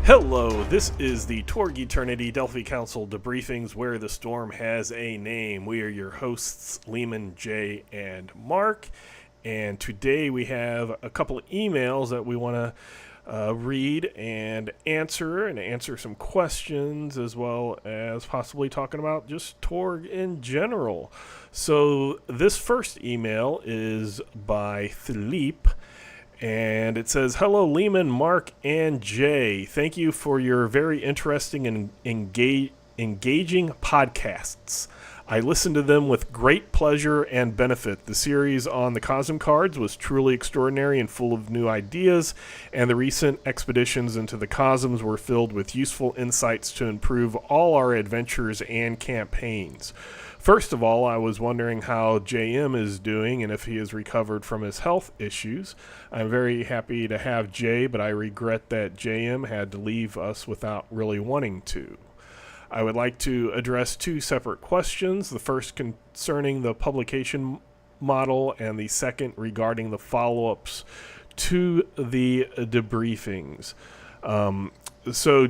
Hello, this is the Torg Eternity Delphi Council Debriefings, where the storm has a name. We are your hosts, Lehman, Jay, and Mark. And today we have a couple of emails that we want to read and answer some questions, as well as possibly talking about just Torg in general. So this first email is by Philippe. And it says, "Hello, Lehman, Mark, and Jay. Thank you for your very interesting and engaging podcasts. I listened to them with great pleasure and benefit. The series on the Cosm cards was truly extraordinary and full of new ideas, and the recent expeditions into the Cosms were filled with useful insights to improve all our adventures and campaigns. First of all, I was wondering how JM is doing and if he has recovered from his health issues. I'm very happy to have Jay, but I regret that JM had to leave us without really wanting to. I would like to address two separate questions, the first concerning the publication model and the second regarding the follow-ups to the debriefings. So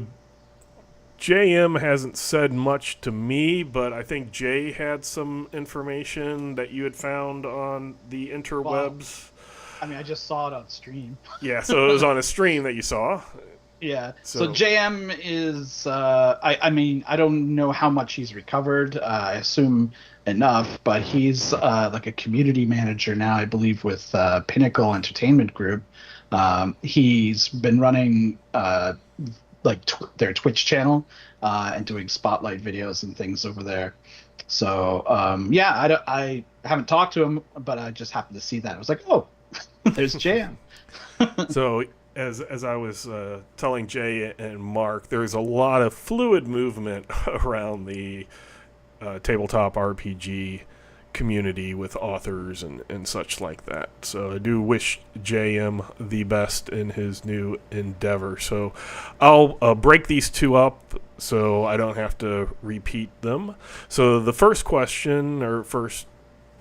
JM hasn't said much to me, but I think Jay had some information that you had found on the interwebs. Well, I just saw it on stream. Yeah, so it was on a stream that you saw. Yeah. So JM is, I don't know how much he's recovered. I assume enough, but he's like a community manager now, I believe, with Pinnacle Entertainment Group. He's been running their Twitch channel and doing spotlight videos and things over there. So I haven't talked to him, but I just happened to see that. I was like, oh, there's JM. So as I was telling Jay and Mark, there's a lot of fluid movement around the tabletop RPG community with authors and such like that. So I do wish JM the best in his new endeavor. So I'll break these two up so I don't have to repeat them. So the first question, or first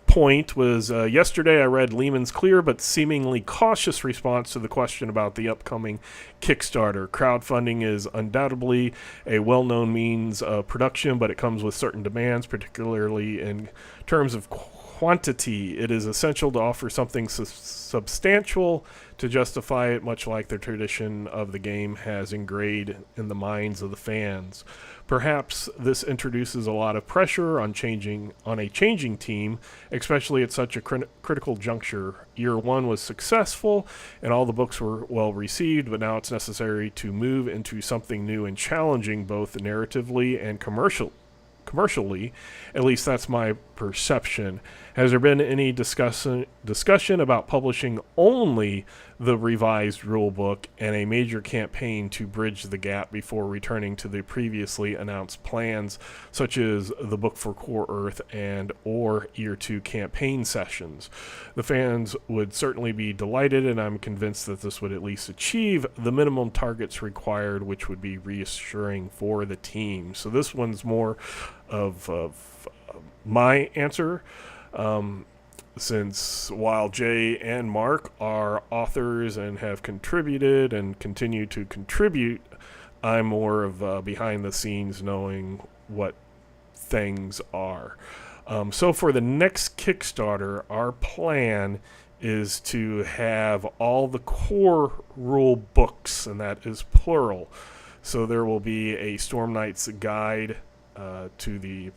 point, was yesterday I read Lehman's clear but seemingly cautious response to the question about the upcoming Kickstarter. Crowdfunding is undoubtedly a well-known means of production, but it comes with certain demands, particularly in terms of quantity. It is essential to offer something substantial to justify it, much like the tradition of the game has ingrained in the minds of the fans. Perhaps this introduces a lot of pressure on a changing team, especially at such a critical juncture. Year one was successful, and all the books were well received, but now it's necessary to move into something new and challenging, both narratively and commercially. At least that's my perception. Has there been any discussion about publishing only the revised rulebook and a major campaign to bridge the gap before returning to the previously announced plans, such as the book for Core Earth and or Year 2 campaign sessions? The fans would certainly be delighted, and I'm convinced that this would at least achieve the minimum targets required, which would be reassuring for the team. So this one's more of my answer. Since while Jay and Mark are authors and have contributed and continue to contribute, I'm more of behind the scenes, knowing what things are. So for the next Kickstarter, our plan is to have all the core rule books, and that is plural. So there will be a Storm Knight's guide to the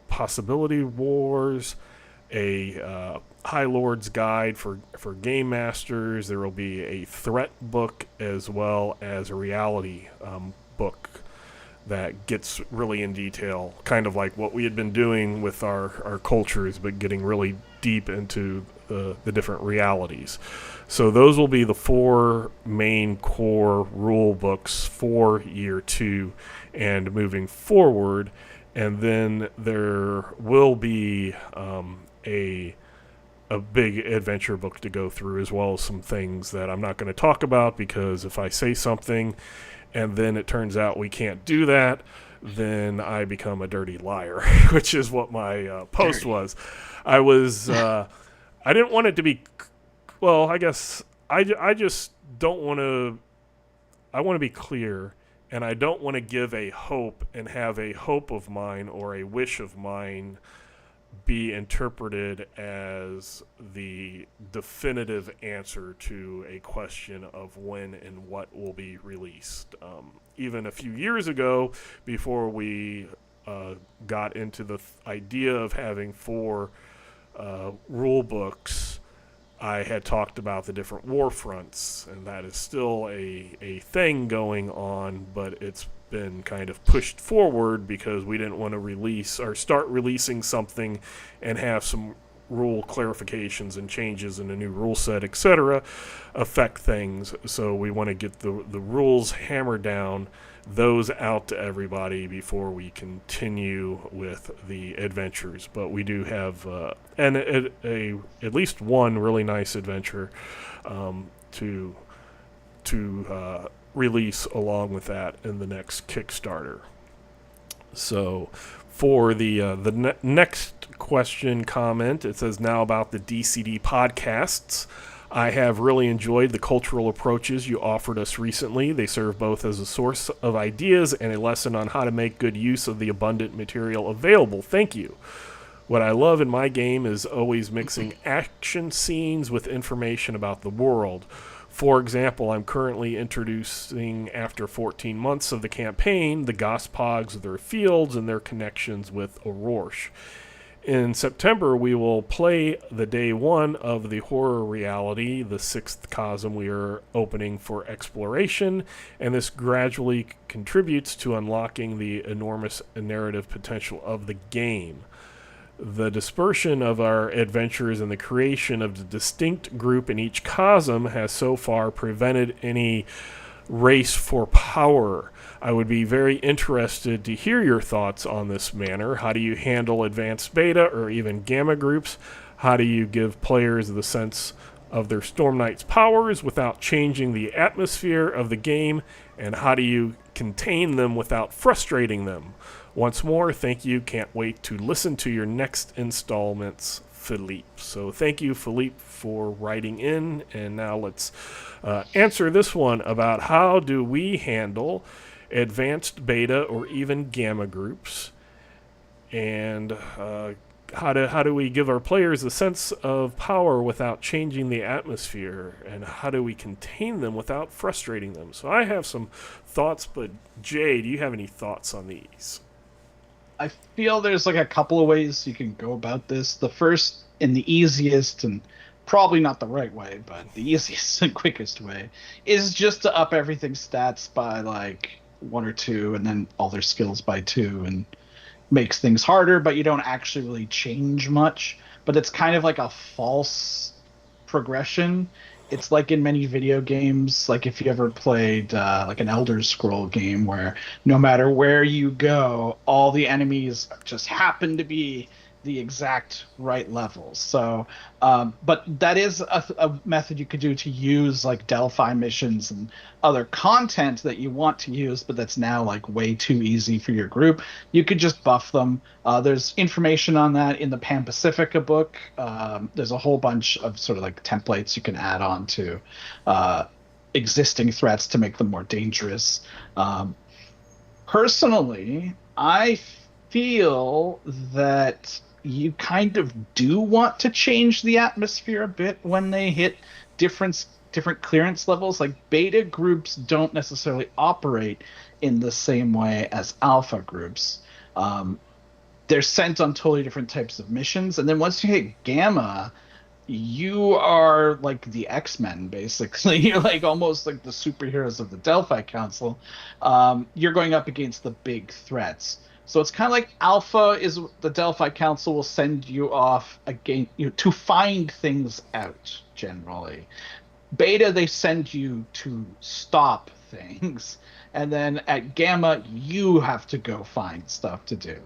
Possibility Wars, a High Lord's guide for game masters. There will be a threat book as well as a reality book that gets really in detail, kind of like what we had been doing with our cultures, but getting really deep into the different realities. So those will be the four main core rule books for Year 2 and moving forward. And then there will be a big adventure book to go through, as well as some things that I'm not going to talk about, because if I say something and then it turns out we can't do that, then I become a dirty liar, which is what my post was. I didn't want it to be, well, I guess I just don't want to I want to be clear, and I don't want to give a hope and have a hope of mine or a wish of mine be interpreted as the definitive answer to a question of when and what will be released. Even a few years ago, before we got into the idea of having four rule books, I had talked about the different war fronts, and that is still a thing going on, but it's been kind of pushed forward because we didn't want to release or start releasing something and have some rule clarifications and changes in a new rule set, etc., affect things. So we want to get the rules hammered down, those out to everybody before we continue with the adventures. But we do have at least one really nice adventure to release along with that in the next Kickstarter. So for the next question comment, it says now about the DCD podcasts. I have really enjoyed the cultural approaches you offered us recently. They serve both as a source of ideas and a lesson on how to make good use of the abundant material available. Thank you. What I love in my game is always mixing action scenes with information about the world. For example, I'm currently introducing, after 14 months of the campaign, the Gospogs, their fields, and their connections with O'Rourke. In September, we will play the day one of the horror reality, the sixth cosm we are opening for exploration, and this gradually contributes to unlocking the enormous narrative potential of the game. The dispersion of our adventures and the creation of the distinct group in each cosm has so far prevented any race for power. I would be very interested to hear your thoughts on this manner. How do you handle advanced beta or even gamma groups? How do you give players the sense of their Storm Knight's powers without changing the atmosphere of the game? And how do you contain them without frustrating them? Once more, thank you. Can't wait to listen to your next installments, Philippe. So thank you, Philippe, for writing in. And now let's answer this one about how do we handle advanced beta or even gamma groups, and how do we give our players a sense of power without changing the atmosphere, and how do we contain them without frustrating them. So I have some thoughts, but Jay, do you have any thoughts on these? I feel there's like a couple of ways you can go about this. The first and the easiest, and probably not the right way, but the easiest and quickest way, is just to up everything's stats by like 1 or 2, and then all their skills by 2, and makes things harder, but you don't actually really change much. But it's kind of like a false progression. It's like in many video games, like if you ever played like an Elder Scroll game where no matter where you go, all the enemies just happen to be the exact right levels. So, but that is a method you could do to use like Delphi missions and other content that you want to use, but that's now like way too easy for your group. You could just buff them. There's information on that in the Pan Pacifica book. There's a whole bunch of sort of like templates you can add on to existing threats to make them more dangerous. Personally, I feel that you kind of do want to change the atmosphere a bit when they hit different clearance levels. Like beta groups don't necessarily operate in the same way as alpha groups. They're sent on totally different types of missions, and then once you hit gamma, you are like the X-Men, basically. You're like almost like the superheroes of the Delphi Council. You're going up against the big threats. So it's kind of like alpha is the Delphi Council will send you off again, to find things out generally. Beta, they send you to stop things. And then at gamma, you have to go find stuff to do.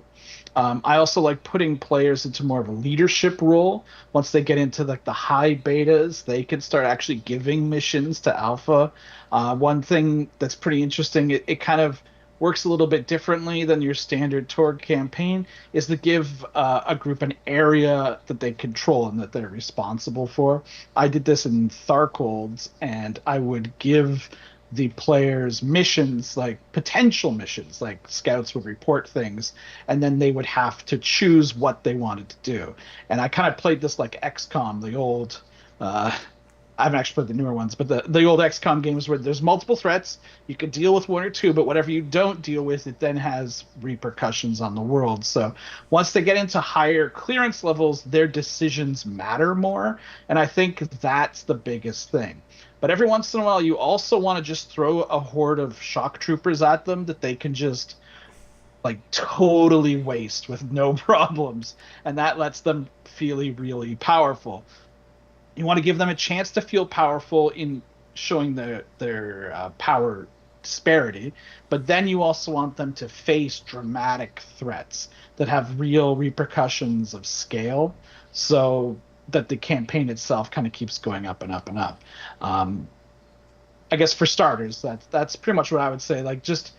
I also like putting players into more of a leadership role. Once they get into like the high betas, they can start actually giving missions to alpha. One thing that's pretty interesting, it kind of works a little bit differently than your standard Torg campaign, is to give a group an area that they control and that they're responsible for. I did this in Tharkold's, and I would give the players' missions, like potential missions, like scouts would report things, and then they would have to choose what they wanted to do. And I kind of played this like XCOM, the old. I haven't actually played the newer ones, but the old XCOM games where there's multiple threats. You could deal with one or two, but whatever you don't deal with, it then has repercussions on the world. So once they get into higher clearance levels, their decisions matter more. And I think that's the biggest thing. But every once in a while, you also want to just throw a horde of shock troopers at them that they can just like totally waste with no problems. And that lets them feel really powerful. You want to give them a chance to feel powerful in showing their power disparity, but then you also want them to face dramatic threats that have real repercussions of scale, so that the campaign itself kind of keeps going up and up and up. I guess for starters, that's pretty much what I would say. Like, just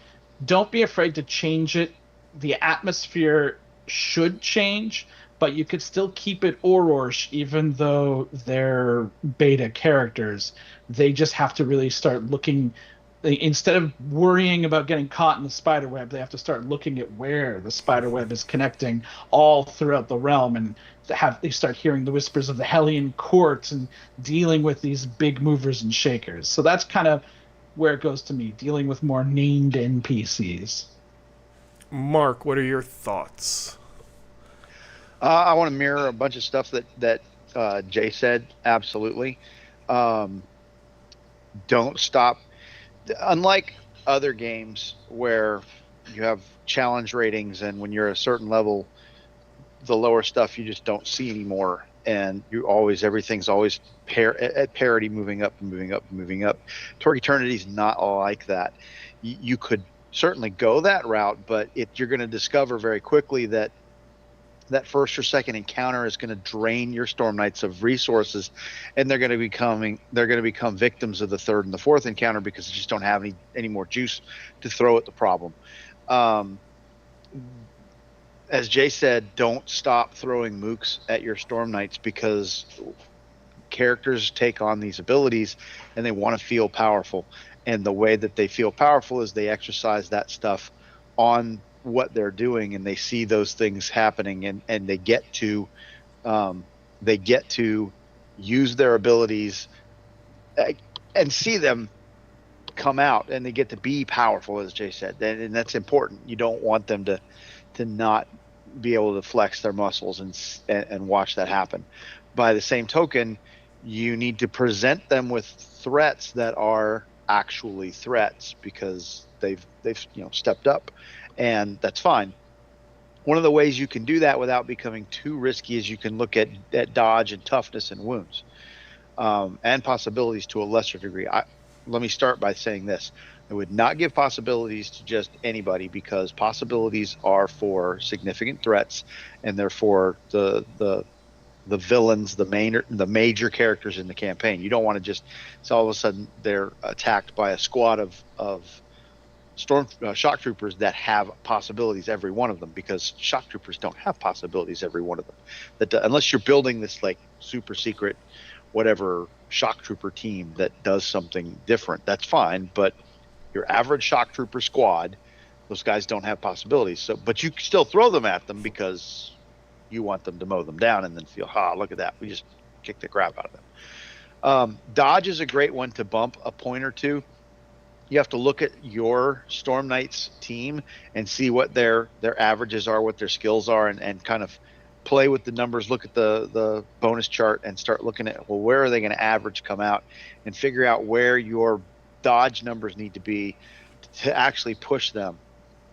don't be afraid to change it. The atmosphere should change, but you could still keep it Orosh, even though they're beta characters. They just have to really start looking. Instead of worrying about getting caught in the spider web, they have to start looking at where the spider web is connecting all throughout the realm, and they start hearing the whispers of the Hellion court and dealing with these big movers and shakers. So that's kind of where it goes to me, dealing with more named NPCs. Mark, what are your thoughts? I want to mirror a bunch of stuff that Jay said. Absolutely. Don't stop. Unlike other games where you have challenge ratings, and when you're a certain level, the lower stuff you just don't see anymore, and everything's always at parity, moving up and moving up and moving up. Torg Eternity is not like that. You could certainly go that route, but you're going to discover very quickly that first or second encounter is going to drain your Storm Knights of resources, and they're going to become victims of the third and the fourth encounter because they just don't have any more juice to throw at the problem. As Jay said, don't stop throwing mooks at your Storm Knights, because characters take on these abilities and they want to feel powerful, and the way that they feel powerful is they exercise that stuff on what they're doing, and they see those things happening, and they get to use their abilities and see them come out, and they get to be powerful, as Jay said, and that's important. You don't want them to not be able to flex their muscles and watch that happen. By the same token, you need to present them with threats that are actually threats, because they've stepped up, and that's fine. One of the ways you can do that without becoming too risky is you can look at dodge and toughness and wounds, and possibilities to a lesser degree. Let me start by saying this. I would not give possibilities to just anybody, because possibilities are for significant threats, and they're for the villains, the major characters in the campaign. You don't want to just, so all of a sudden they're attacked by a squad of shock troopers that have possibilities, every one of them, because shock troopers don't have possibilities, every one of them. Unless you're building this like super secret whatever shock trooper team that does something different, that's fine. But your average shock trooper squad, those guys don't have possibilities. So, but you still throw them at them because you want them to mow them down and then feel, look at that, we just kicked the crap out of them. Dodge is a great one to bump a point or two. You have to look at your Storm Knights team and see what their averages are, what their skills are, and kind of play with the numbers, look at the bonus chart, and start looking at, well, where are they going to average come out, and figure out where your dodge numbers need to be to actually push them.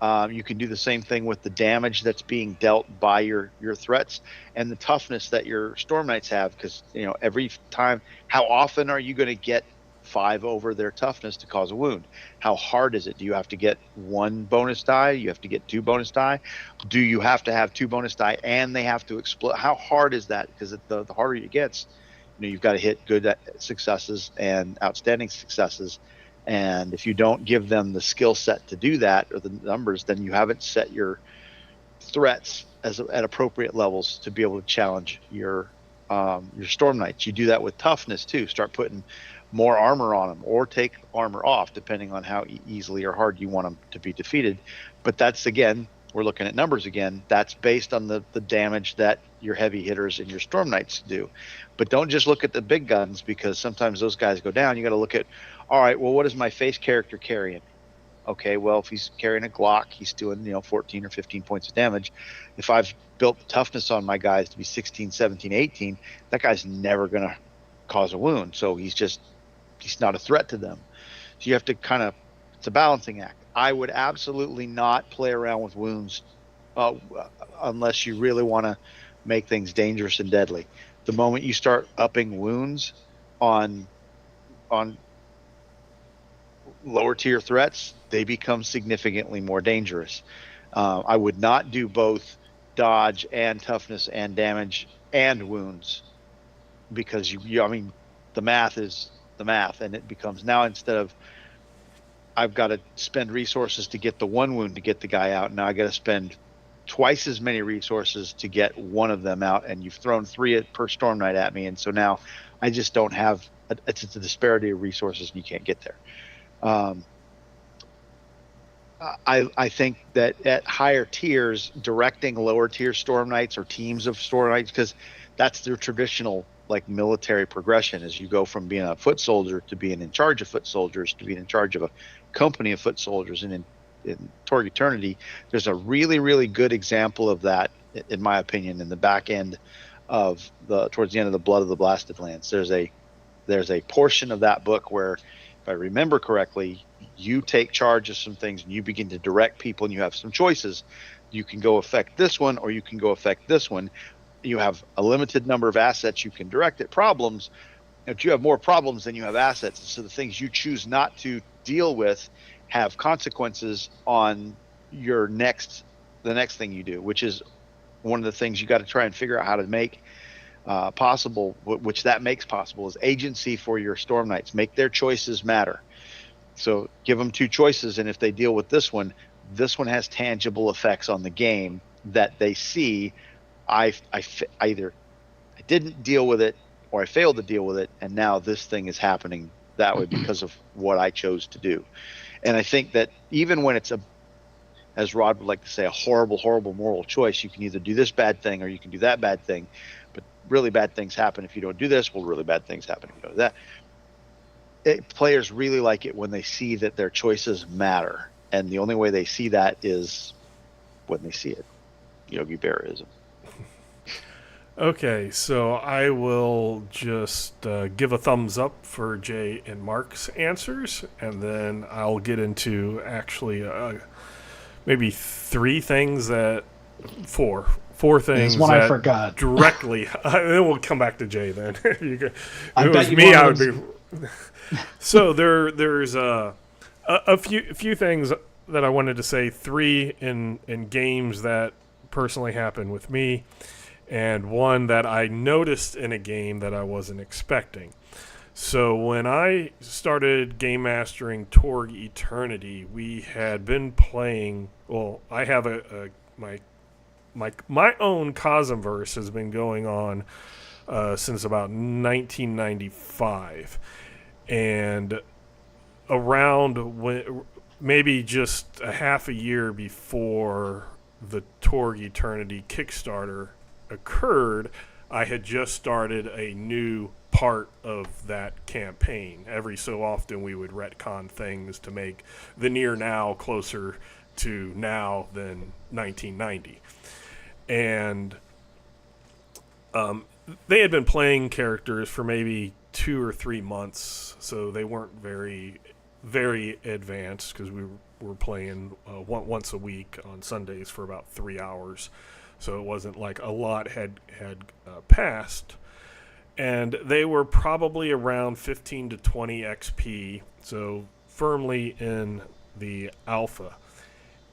You can do the same thing with the damage that's being dealt by your threats, and the toughness that your Storm Knights have, because every time, how often are you going to get 5 over their toughness to cause a wound? How hard is it? Do you have to get 1 bonus die? You have to get 2 bonus die? Do you have to have 2 bonus die and they have to explode? How hard is that? Because the harder it gets, you've got to hit good successes and outstanding successes. And if you don't give them the skill set to do that, or the numbers, then you haven't set your threats at appropriate levels to be able to challenge your Storm Knights. You do that with toughness too. Start putting more armor on them or take armor off, depending on how easily or hard you want them to be defeated. But that's, again, we're looking at numbers again. That's based on the damage that your heavy hitters and your Storm Knights do. But don't just look at the big guns, because sometimes those guys go down. You got to look at, all right, well, what is my face character carrying? Okay, well, if he's carrying a Glock, he's doing 14 or 15 points of damage. If I've built the toughness on my guys to be 16, 17, 18, that guy's never going to cause a wound. So he's not a threat to them. So you have to it's a balancing act. I would absolutely not play around with wounds unless you really want to make things dangerous and deadly. The moment you start upping wounds on lower tier threats, they become significantly more dangerous. I would not do both dodge and toughness and damage and wounds, because the math is the math, and it becomes, now instead of I've got to spend resources to get the one wound to get the guy out, now I got to spend twice as many resources to get one of them out, and you've thrown 3 per Storm Knight at me, and so now I just don't have it's a disparity of resources and you can't get there. I think that at higher tiers, directing lower tier Storm Knights or teams of Storm Knights, because that's their traditional military progression, as you go from being a foot soldier to being in charge of foot soldiers to being in charge of a company of foot soldiers. And in Torg Eternity, there's a really, really good example of that, in my opinion, in the back end of towards the end of the Blood of the Blasted Lands. There's a portion of that book where, if I remember correctly, you take charge of some things and you begin to direct people, and you have some choices. You can go affect this one, or you can go affect this one. You have a limited number of assets you can direct at problems, but you have more problems than you have assets. So the things you choose not to deal with have consequences on the next thing you do, which is one of the things you got to try and figure out how to make possible, which that makes possible, is agency for your Storm Knights. Make their choices matter. So give them 2 choices, and if they deal with this one has tangible effects on the game that they see. Either I didn't deal with it, or I failed to deal with it, and now this thing is happening that way because of what I chose to do. And I think that even when it's as Rod would like to say, a horrible, horrible moral choice, you can either do this bad thing or you can do that bad thing. But really bad things happen if you don't do this. Well, really bad things happen if you don't do that. Players really like it when they see that their choices matter. And the only way they see that is when they see it. Yogi Berraism. Okay, so I will just give a thumbs up for Jay and Mark's answers, and then I'll get into actually maybe 4 things There's things one that I forgot directly. Then we'll come back to Jay. Then, if it I was me, I would be. So there's a few things that I wanted to say. 3 in games that personally happened with me, and 1 that I noticed in a game that I wasn't expecting. So when I started game mastering Torg Eternity, we had been playing. Well, I have my own Cosmverse has been going on since about 1995, and around maybe just a half a year before the Torg Eternity Kickstarter occurred, I had just started a new part of that campaign. Every so often we would retcon things to make the near now closer to now than 1990. And they had been playing characters for maybe 2 or 3 months, so they weren't very, very advanced, because we were playing once a week on Sundays for about 3 hours. So it wasn't like a lot had passed. And they were probably around 15 to 20 XP, so firmly in the alpha.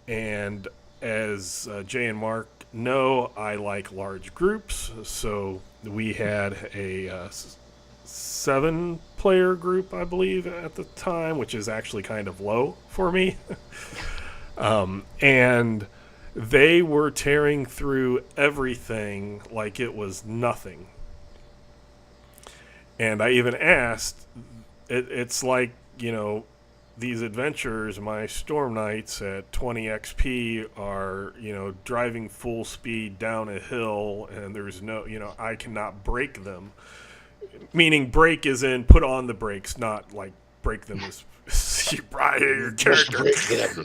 And as Jay and Mark know, I like large groups, so we had a 7-player group, I believe, at the time, which is actually kind of low for me. And they were tearing through everything like it was nothing. And I even asked it's like, these adventures, my Storm Knights at 20 XP are, driving full speed down a hill, and there's no, I cannot break them. Meaning break is in put on the brakes, not like break them as your character.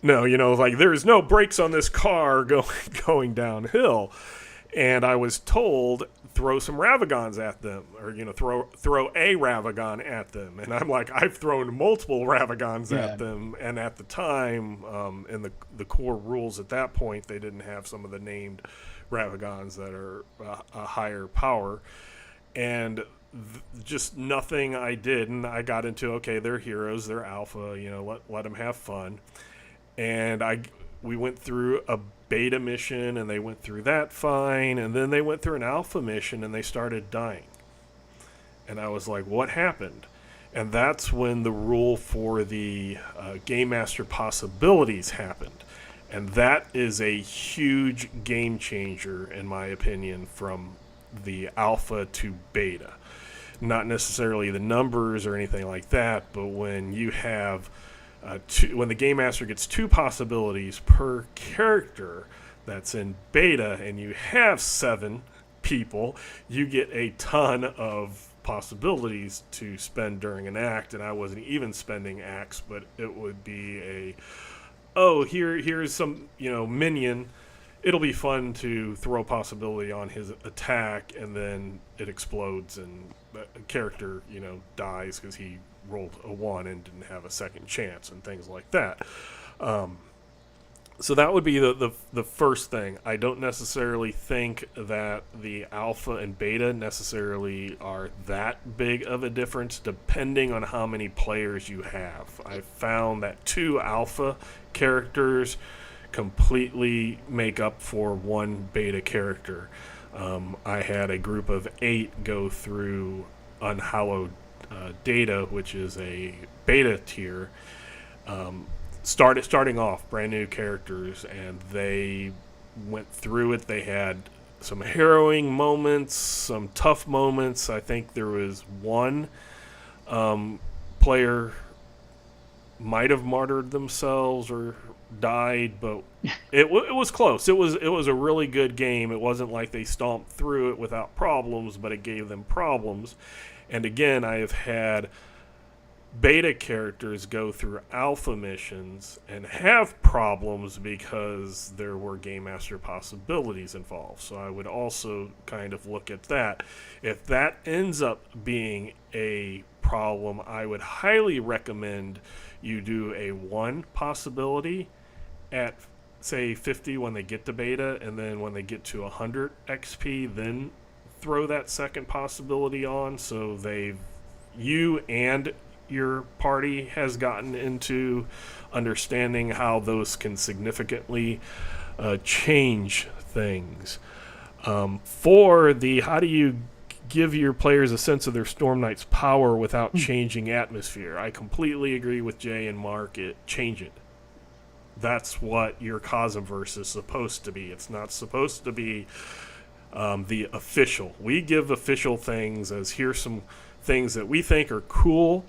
No, like there's no brakes on this car going downhill. And I was told throw some Ravagons at them, or throw a Ravagon at them. And I'm like, I've thrown multiple Ravagons at them, and at the time, in the core rules at that point, they didn't have some of the named Ravagons that are a higher power, and just nothing I did. And I got into, okay, they're heroes, they're alpha, let them have fun. And we went through a beta mission, and they went through that fine, and then they went through an alpha mission, and they started dying. And I was like, what happened? And that's when the rule for the Game Master possibilities happened. And that is a huge game changer, in my opinion, from the alpha to beta. Not necessarily the numbers or anything like that, but when you have when the Game Master gets 2 possibilities per character that's in beta, and you have 7 people, you get a ton of possibilities to spend during an act. And I wasn't even spending acts, but it would be here's some minion. It'll be fun to throw a possibility on his attack, and then it explodes, and a character dies because he rolled a 1 and didn't have a second chance, and things like that. So that would be the first thing. I don't necessarily think that the alpha and beta necessarily are that big of a difference, depending on how many players you have. I've found that 2 alpha characters completely make up for 1 beta character. I had a group of 8 go through Unhallowed Data, which is a beta tier, starting off brand new characters, and they went through it. They had some harrowing moments, some tough moments. I think there was one player might have martyred themselves or died, but it was close. It was a really good game. It wasn't like they stomped through it without problems, but it gave them problems. And again, I have had beta characters go through alpha missions and have problems because there were Game Master possibilities involved. So I would also kind of look at that. If that ends up being a problem, I would highly recommend you do a 1 possibility at, say, 50 when they get to beta, and then when they get to 100 XP, then throw that second possibility on, so you and your party has gotten into understanding how those can significantly change things. For the how do you give your players a sense of their Storm Knight's power without changing atmosphere, I completely agree with Jay and Mark. Change it. That's what your Cosmverse is supposed to be. It's not supposed to be the official. We give official things as here's some things that we think are cool.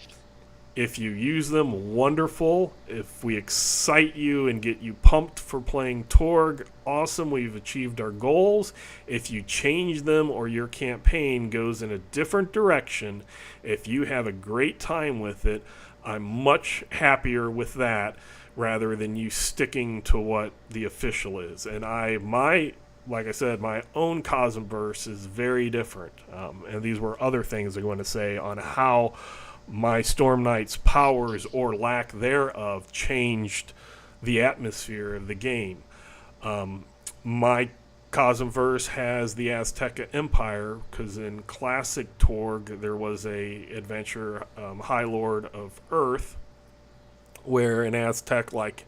If you use them, wonderful. If we excite you and get you pumped for playing Torg, awesome, we've achieved our goals. If you change them or your campaign goes in a different direction, if you have a great time with it, I'm much happier with that rather than you sticking to what the official is. And like I said, my own Cosmverse is very different. And these were other things I'm going to say on how my Storm Knight's powers or lack thereof changed the atmosphere of the game. My Cosmverse has the Azteca Empire, because in classic Torg there was a adventure, High Lord of Earth, where an Aztec-like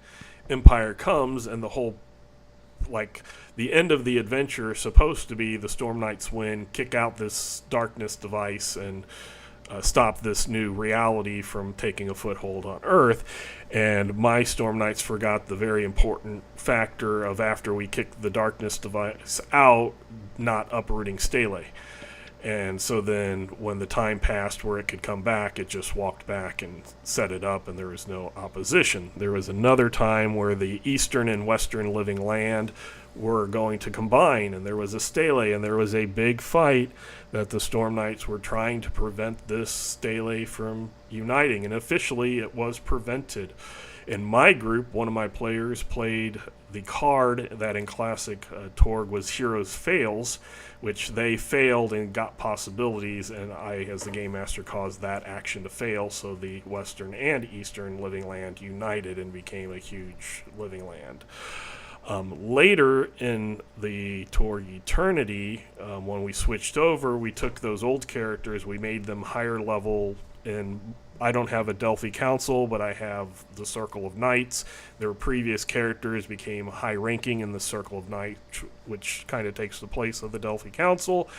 empire comes, and the whole, the end of the adventure is supposed to be the Storm Knights win, kick out this darkness device, and stop this new reality from taking a foothold on Earth. And my Storm Knights forgot the very important factor of, after we kick the darkness device out, not uprooting Stele. And so then when the time passed where it could come back, it just walked back and set it up, and there was no opposition. There was another time where the eastern and western living land were going to combine, and there was a stele, and there was a big fight that the Storm Knights were trying to prevent this stele from uniting, and officially it was prevented. In my group, one of my players played the card that in classic Torg was Heroes Fails, which they failed and got possibilities, and I, as the game master, caused that action to fail, so the western and eastern living land united and became a huge living land. Later in the Torg Eternity, when we switched over, we took those old characters, we made them higher level, and I don't have a Delphi Council, but I have the Circle of Knights. Their previous characters became high ranking in the Circle of Knights, which kind of takes the place of the Delphi Council,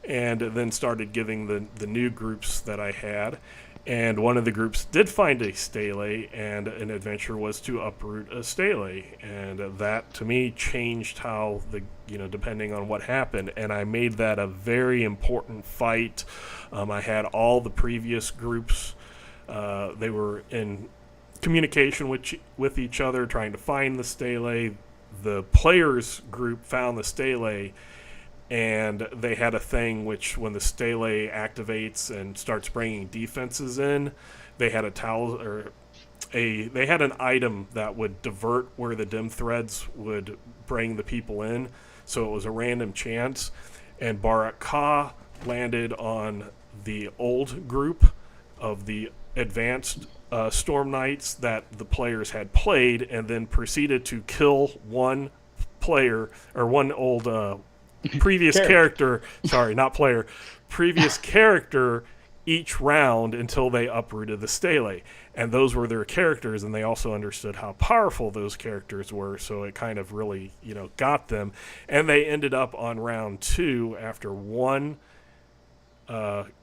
and then started giving the new groups that I had. And one of the groups did find a stele, and an adventure was to uproot a stele. And that, to me, changed how depending on what happened. And I made that a very important fight. I had all the previous groups. They were in communication with each other, trying to find the stele. The players group found the stele, and they had a thing which, when the stele activates and starts bringing defenses in, they had they had an item that would divert where the dim threads would bring the people in. So it was a random chance, and Barak Ka landed on the old group of the advanced Storm Knights that the players had played, and then proceeded to kill one player, or one old previous character, sorry, not player, previous character each round until they uprooted the stele. And those were their characters, and they also understood how powerful those characters were, so it kind of really, got them. And they ended up on round 2 after one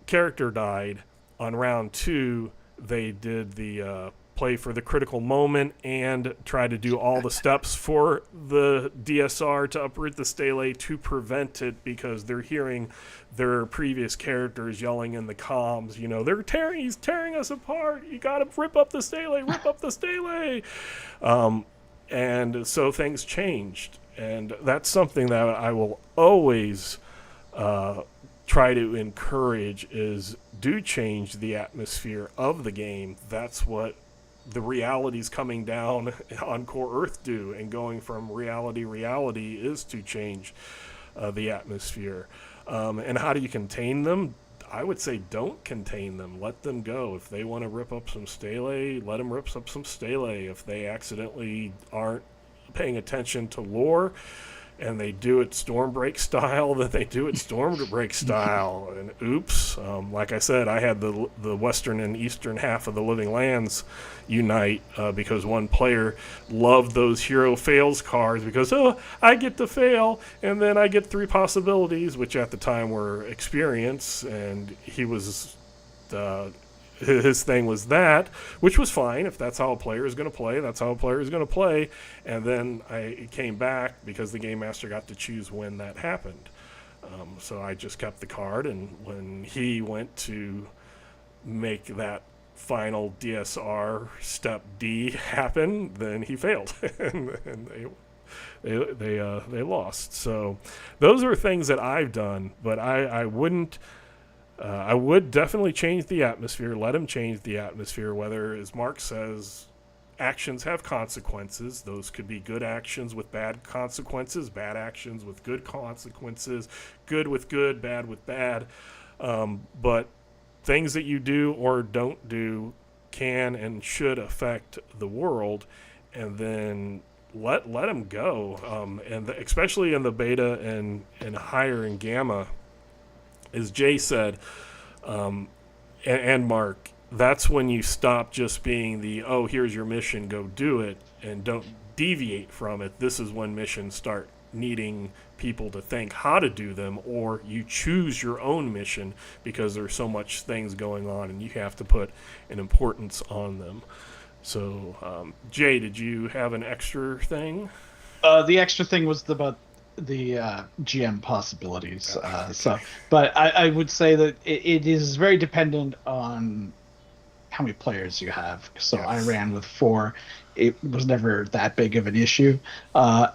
character died. On round 2, they did the play for the critical moment and try to do all the steps for the DSR to uproot the stele to prevent it, because they're hearing their previous characters yelling in the comms, he's tearing us apart, you gotta rip up the stele. And so things changed, and that's something that I will always try to encourage, is do change the atmosphere of the game. That's what the realities coming down on Core Earth do, and going from reality is to change the atmosphere. And how do you contain them? I would say don't contain them. Let them go. If they want to rip up some stele, let them rip up some stele. If they accidentally aren't paying attention to lore, and they do it Stormbreak style, then they do it Stormbreak style. And oops, like I said, I had the western and eastern half of the living lands unite because one player loved those hero fails cards, because I get to fail, and then I get 3 possibilities, which at the time were experience, and he was his thing was that, which was fine. If that's how a player is going to play, that's how a player is going to play. And then I came back because the game master got to choose when that happened. So I just kept the card, and when he went to make that final DSR step D happen, then he failed, and they lost. So those are things that I've done, but I wouldn't. I would definitely change the atmosphere. Let him change the atmosphere. Whether, as Mark says, actions have consequences. Those could be good actions with bad consequences, bad actions with good consequences, good with good, bad with bad. But things that you do or don't do can and should affect the world, and then let them go. And especially in the beta and higher in gamma, as Jay said, and Mark, that's when you stop just being here's your mission, go do it, and don't deviate from it. This is when missions start needing people to think how to do them, or you choose your own mission because there's so much things going on and you have to put an importance on them. So, Jay, did you have an extra thing? The extra thing was about GM possibilities. But I would say that it is very dependent on how many players you have. So I ran with 4. It was never that big of an issue.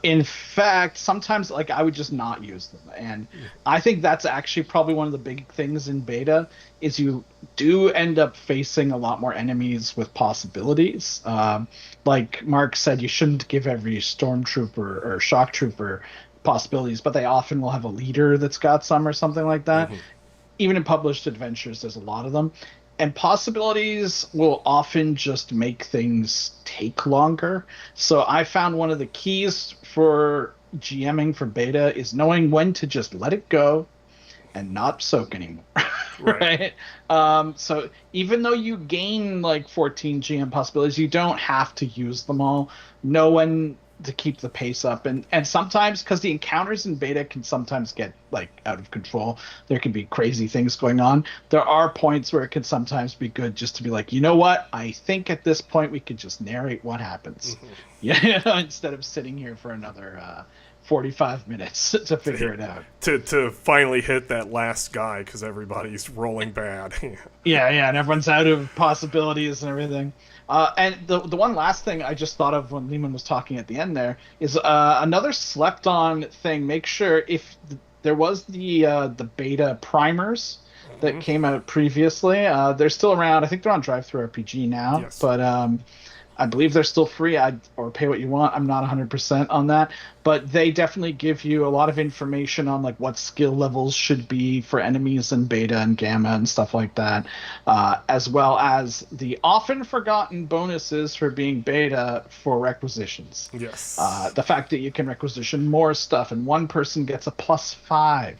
In fact, sometimes like I would just not use them, and I think that's actually probably one of the big things in beta is you do end up facing a lot more enemies with possibilities. Like Mark said, you shouldn't give every stormtrooper or shock trooper possibilities, but they often will have a leader that's got some or something like that. Even in published adventures, there's a lot of them. And possibilities will often just make things take longer. So I found one of the keys for GMing for beta is knowing when to just let it go and not soak anymore. Right. So even though you gain like 14 GM possibilities, you don't have to use them all. Know when to keep the pace up, and sometimes, because the encounters in beta can sometimes get like out of control, there can be crazy things going on. There are points where it can sometimes be good just to be like, you know what, I think at this point we could just narrate what happens. Instead of sitting here for another 45 minutes to figure it out. To finally hit that last guy because everybody's rolling bad. And everyone's out of possibilities and everything. And the one last thing I just thought of when Lehman was talking at the end there is another slept on thing. Make sure if there was the beta primers that came out previously, they're still around. I think they're on DriveThruRPG now, but I believe they're still free, or pay what you want. I'm not 100% on that, but they definitely give you a lot of information on like what skill levels should be for enemies in beta and gamma and stuff like that, as well as the often forgotten bonuses for being beta for requisitions. The fact that you can requisition more stuff, and one person gets a +5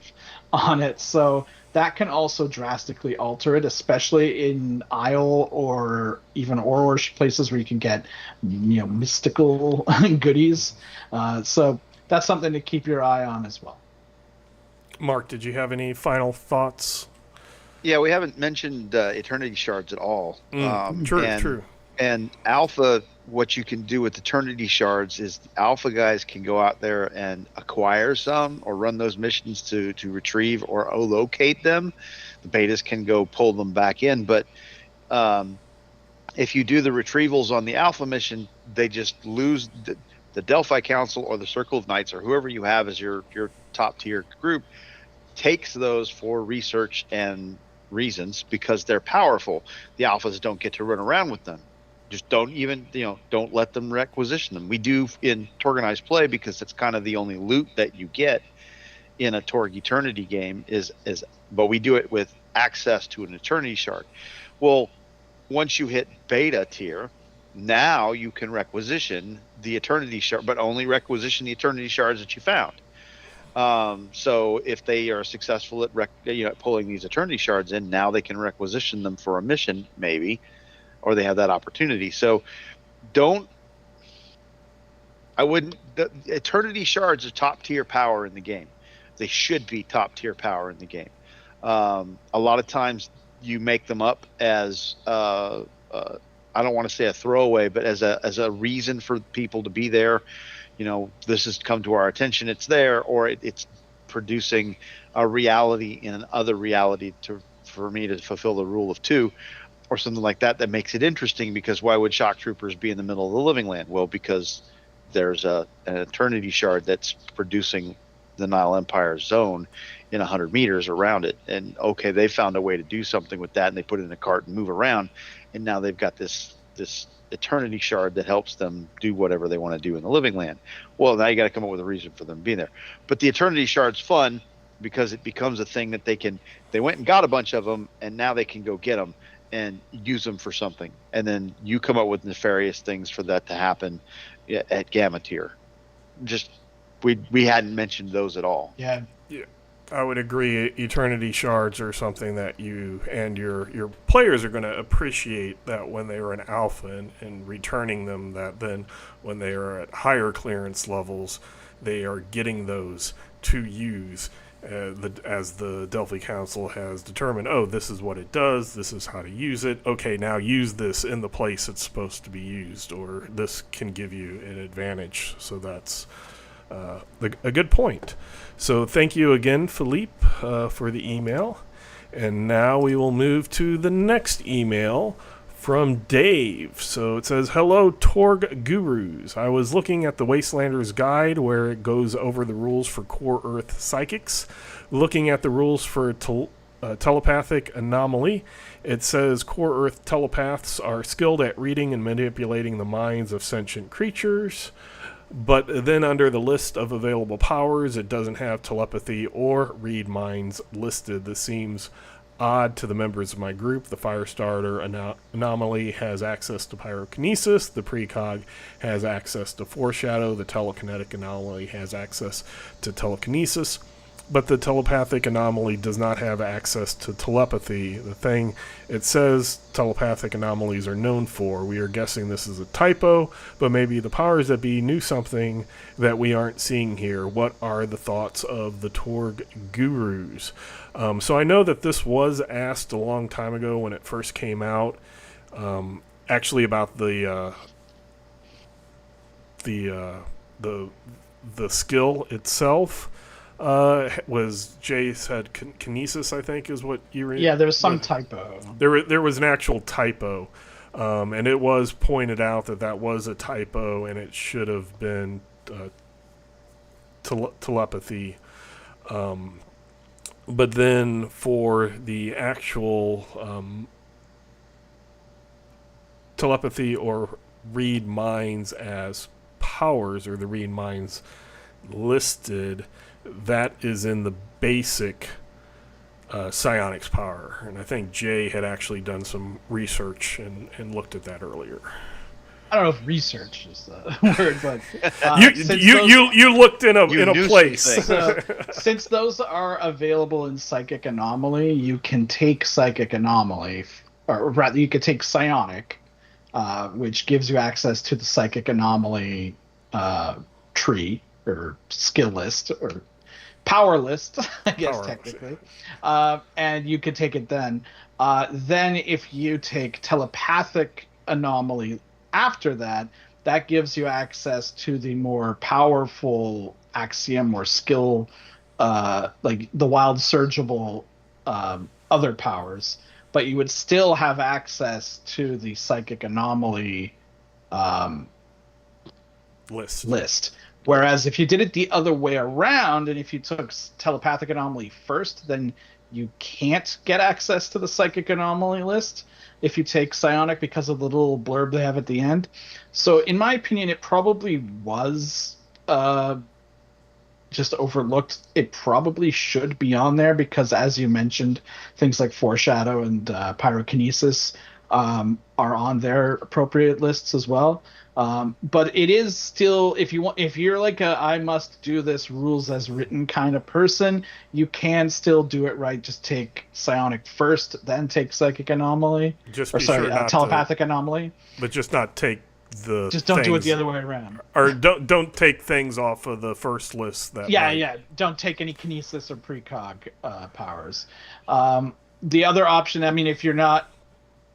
on it, so that can also drastically alter it, especially in Isle or even Orosh places where you can get, mystical goodies. So that's something to keep your eye on as well. Mark, did you have any final thoughts? Yeah, we haven't mentioned Eternity Shards at all. True. And Alpha, what you can do with Eternity Shards is the Alpha guys can go out there and acquire some or run those missions to retrieve or locate them. The betas can go pull them back in. But if you do the retrievals on the Alpha mission, they just lose the Delphi Council or the Circle of Knights or whoever you have as your top tier group takes those for research and reasons because they're powerful. The Alphas don't get to run around with them. Just don't even, don't let them requisition them. We do in Torganized play because that's kind of the only loot that you get in a Torg Eternity game but we do it with access to an Eternity Shard. Well, once you hit beta tier, now you can requisition the Eternity Shard, but only requisition the Eternity Shards that you found. So if they are successful at pulling these Eternity Shards in, now they can requisition them for a mission, maybe, or they have that opportunity. So the Eternity Shards are top tier power in the game. They should be top tier power in the game. A lot of times you make them up as I don't want to say a throwaway, but as a reason for people to be there. This has come to our attention, it's there, or it's producing a reality in another reality for me to fulfill the rule of 2 or something like that makes it interesting, because why would shock troopers be in the middle of the living land? Well, because there's an Eternity Shard that's producing the Nile Empire zone in 100 meters around it, and okay, they found a way to do something with that, and they put it in a cart and move around, and now they've got this Eternity Shard that helps them do whatever they want to do in the living land. Well, now you got to come up with a reason for them being there. But the Eternity Shard's fun because it becomes a thing that they went and got a bunch of them, and now they can go get them and use them for something, and then you come up with nefarious things for that to happen at Gamma tier. Just we hadn't mentioned those at all. Yeah. I would agree. Eternity Shards are something that you and your players are going to appreciate, that when they are in alpha and returning them, that then when they are at higher clearance levels, they are getting those to use as the Delphi Council has determined, this is what it does, this is how to use it, okay, now use this in the place it's supposed to be used, or this can give you an advantage. So that's a good point. So thank you again, Philippe, for the email. And now we will move to the next email from Dave. So it says, "Hello, Torg Gurus. I was looking at the Wastelander's Guide where it goes over the rules for Core Earth Psychics. Looking at the rules for telepathic anomaly, it says Core Earth telepaths are skilled at reading and manipulating the minds of sentient creatures. But then under the list of available powers, it doesn't have telepathy or read minds listed. This seems odd to the members of my group. The Firestarter anomaly has access to pyrokinesis. The precog has access to foreshadow. The telekinetic anomaly has access to telekinesis. But the telepathic anomaly does not have access to telepathy, the thing it says telepathic anomalies are known for. We are guessing this is a typo, but maybe the powers that be knew something that we aren't seeing here. What are the thoughts of the Torg Gurus?" So I know that this was asked a long time ago when it first came out, actually about the skill itself. Was Jay said kinesis, I think, is what you read? Yeah, there was some typo. There was an actual typo, and it was pointed out that was a typo, and it should have been telepathy. But then for the actual telepathy or read minds as powers, or the read minds listed, that is in the basic psionics power. And I think Jay had actually done some research and looked at that earlier. I don't know if research is the word, but you looked in a place. So, since those are available in Psychic Anomaly, you can take Psychic Anomaly, or rather, you could take Psionic, which gives you access to the Psychic Anomaly tree or skill list or power list, I guess technically, and you could take it then. Then, if you take Telepathic Anomaly after that, that gives you access to the more powerful axiom or skill, like the wild surgible other powers, but you would still have access to the Psychic Anomaly list. Whereas if you did it the other way around, and if you took Telepathic Anomaly first, then you can't get access to the Psychic Anomaly list if you take Psionic because of the little blurb they have at the end. So in my opinion, it probably was just overlooked. It probably should be on there because, as you mentioned, things like Foreshadow and Pyrokinesis are on their appropriate lists as well. But it is still, if you're like a I must do this rules as written kind of person, you can still do it right. Just take Psionic first, then take Psychic Anomaly. Telepathic Anomaly. But just not take the. Just don't do it the other way around. Or don't take things off of the first list. Don't take any kinesis or precog powers. The other option, I mean, if you're not.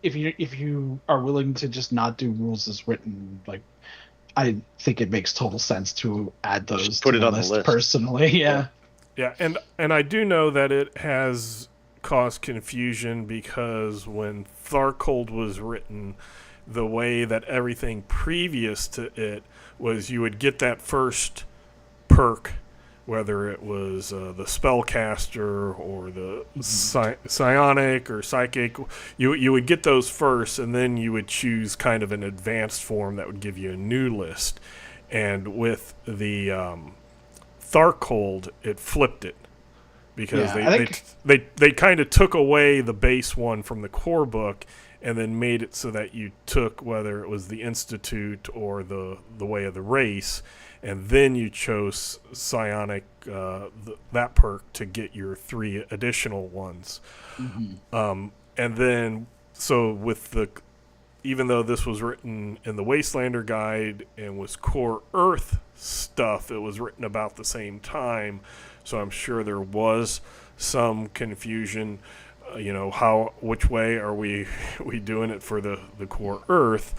If you are willing to just not do rules as written, like I think it makes total sense to add those. Just put it on the list personally. Yeah. Yeah, and I do know that it has caused confusion because when Tharcold was written, the way that everything previous to it was, you would get that first perk, whether it was the spellcaster or the psionic or psychic, you would get those first, and then you would choose kind of an advanced form that would give you a new list. And with the Tharcold, it flipped it because they kind of took away the base one from the core book and then made it so that you took whether it was the Institute or the Way of the Race. And then you chose Psionic, that perk, to get your 3 additional ones. Mm-hmm. And then, so with even though this was written in the Wastelander Guide and was Core Earth stuff, it was written about the same time. So I'm sure there was some confusion. Which way are we doing it for the Core Earth?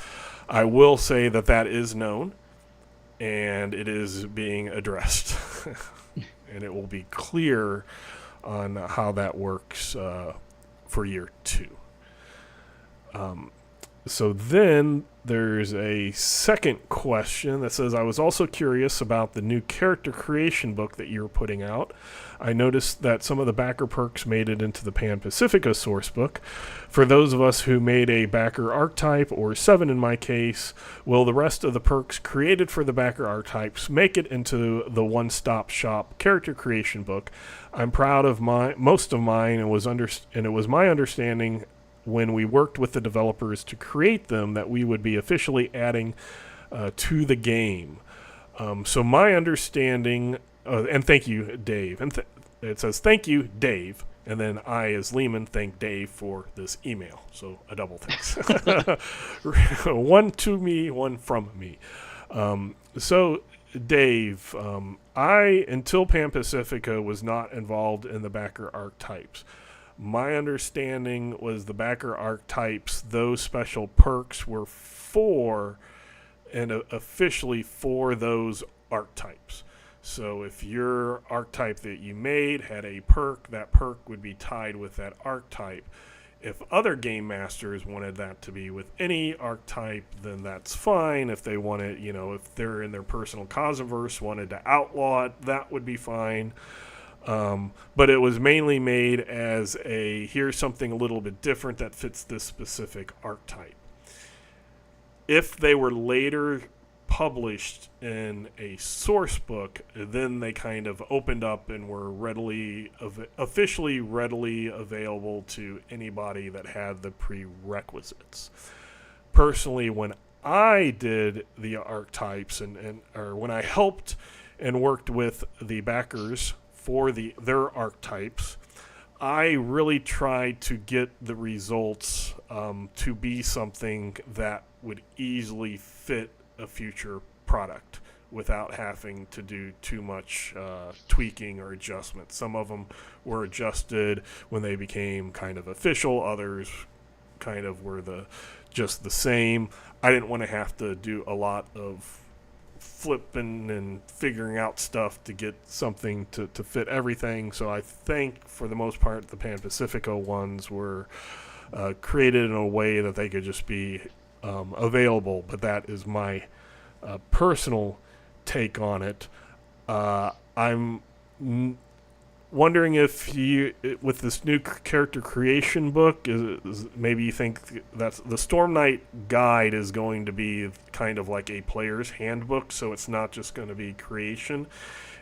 I will say that is known. and it is being addressed. And it will be clear on how that works for year 2. So then there's a second question that says, I was also curious about the new character creation book that you're putting out. I noticed that some of the backer perks made it into the Pan Pacifica sourcebook. For those of us who made a backer archetype, or 7 in my case, will the rest of the perks created for the backer archetypes make it into the one-stop shop character creation book? I'm proud of most of mine, and it was my understanding when we worked with the developers to create them that we would be officially adding to the game. So my understanding, and thank you, Dave. And it says, thank you, Dave. And then I, as Lehman, thank Dave for this email. So a double thanks. One to me, one from me. So Dave, I, until Pan Pacifica, was not involved in the backer archetypes. My understanding was the backer archetypes, those special perks were for, and officially for those archetypes. So if your archetype that you made had a perk, that perk would be tied with that archetype. If other game masters wanted that to be with any archetype, then that's fine. If they wanted, if they're in their personal Cosmoverse, wanted to outlaw it, that would be fine. But it was mainly made as here's something a little bit different that fits this specific archetype. If they were later published in a source book, then they kind of opened up and were officially readily available to anybody that had the prerequisites. Personally, when I did the archetypes or when I helped and worked with the backers for their archetypes, I really tried to get the results to be something that would easily fit a future product without having to do too much tweaking or adjustment. Some of them were adjusted when they became kind of official. Others kind of were just the same. I didn't want to have to do a lot of flipping and figuring out stuff to get something to fit everything. So I think for the most part the Pan Pacifico ones were created in a way that they could just be available, but that is my personal take on it. I'm wondering if you, with this new character creation book, maybe you think that the Storm Knight guide is going to be kind of like a player's handbook, so it's not just going to be creation.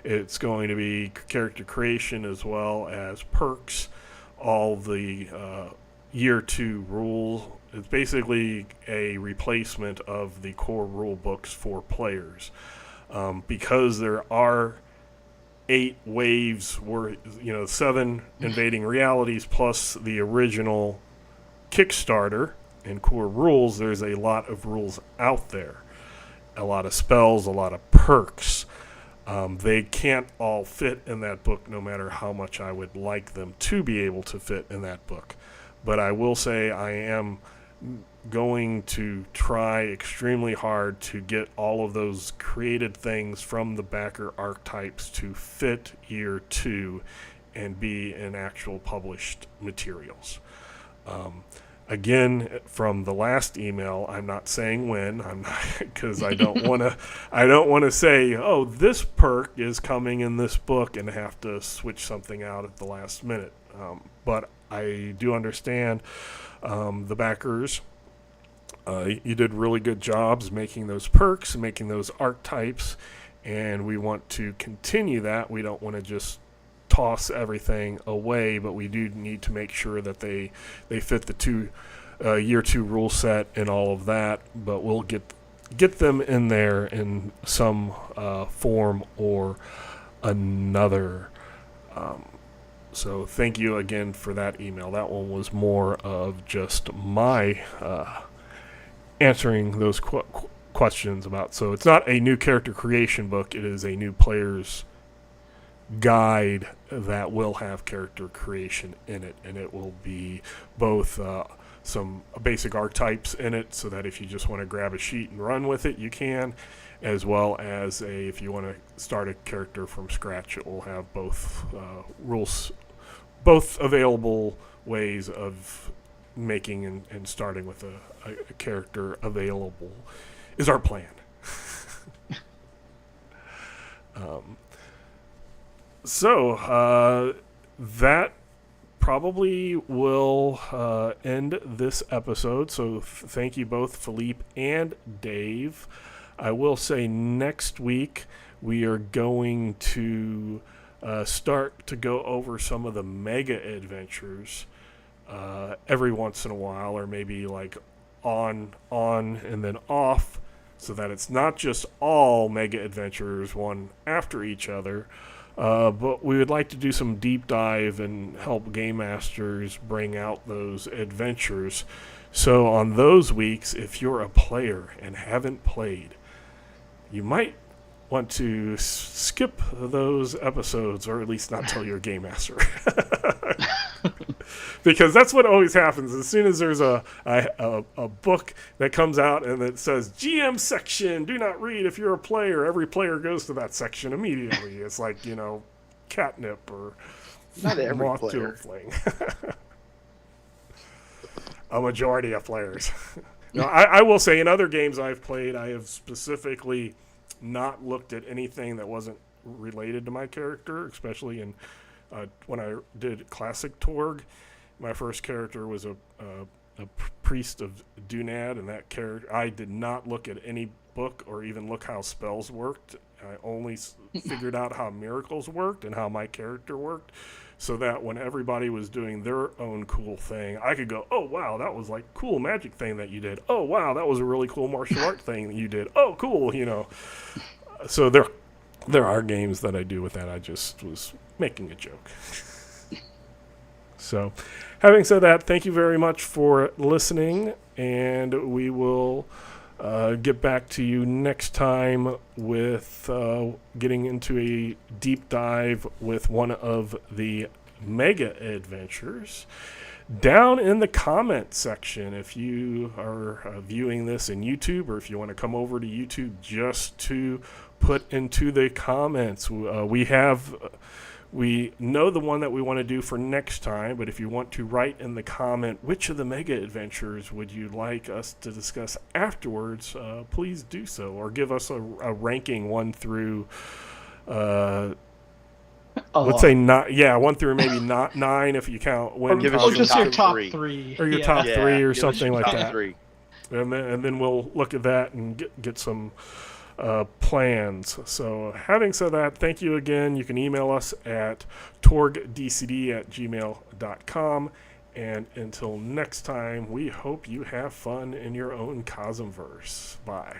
It's going to be character creation as well as perks, all the year 2 rules. It's basically a replacement of the core rule books for players. Because there are 8 waves, 7 invading realities plus the original Kickstarter and core rules, there's a lot of rules out there. A lot of spells, a lot of perks. They can't all fit in that book no matter how much I would like them to be able to fit in that book. But I will say I am going to try extremely hard to get all of those created things from the backer archetypes to fit year 2 and be in actual published materials. Again, from the last email, I'm not saying when. I'm not, because I don't want to. I don't want to say, "Oh, this perk is coming in this book," and have to switch something out at the last minute. But I do understand the backers. You did really good jobs making those perks, making those archetypes, and we want to continue that. We don't want to just toss everything away, but we do need to make sure that they fit the year 2 rule set and all of that. But we'll get them in there in some form or another. So thank you again for that email. That one was more of just my answering those questions about. So it's not a new character creation book. It is a new player's guide that will have character creation in it, and it will be both some basic archetypes in it, so that if you just want to grab a sheet and run with it, you can, as well as if you want to start a character from scratch, it will have both rules, both available ways of making and starting with a character available is our plan. So that probably will end this episode. So thank you both, Philippe and Dave. I will say next week we are going to start to go over some of the mega adventures every once in a while, or maybe like on and then off, so that it's not just all mega adventures one after each other. But we would like to do some deep dive and help game masters bring out those adventures. So on those weeks, if you're a player and haven't played, you might want to skip those episodes, or at least not tell your game master. Because that's what always happens. As soon as there's a book that comes out and it says GM section, do not read if you're a player, every player goes to that section immediately. It's like, catnip or not every moth to player. a flame. A majority of players. No, I will say in other games I've played, I have specifically not looked at anything that wasn't related to my character, especially in when I did Classic Torg. My first character was a priest of Dunad, and that character, I did not look at any book or even look how spells worked. I only figured out how miracles worked and how my character worked, so that when everybody was doing their own cool thing, I could go, oh, wow, that was like cool magic thing that you did. Oh, wow, that was a really cool martial art thing that you did. Oh, cool, So there are games that I do with that. I just was making a joke. So, having said that, thank you very much for listening, and we will get back to you next time with getting into a deep dive with one of the mega adventures. Down in the comment section, if you are viewing this in YouTube, or if you want to come over to YouTube just to put into the comments, we know the one that we want to do for next time, but if you want to write in the comment which of the mega adventures would you like us to discuss afterwards, please do so, or give us a ranking 1 through let's say not, 1 through maybe not 9 if you count when give us Or your just your top top three. or your Yeah. top 3 or give us something your like top that. 3. And then we'll look at that and get some plans. So having said that, thank you again. You can email us at torgdcd@gmail.com, and until next time, we hope you have fun in your own Cosmverse. Bye.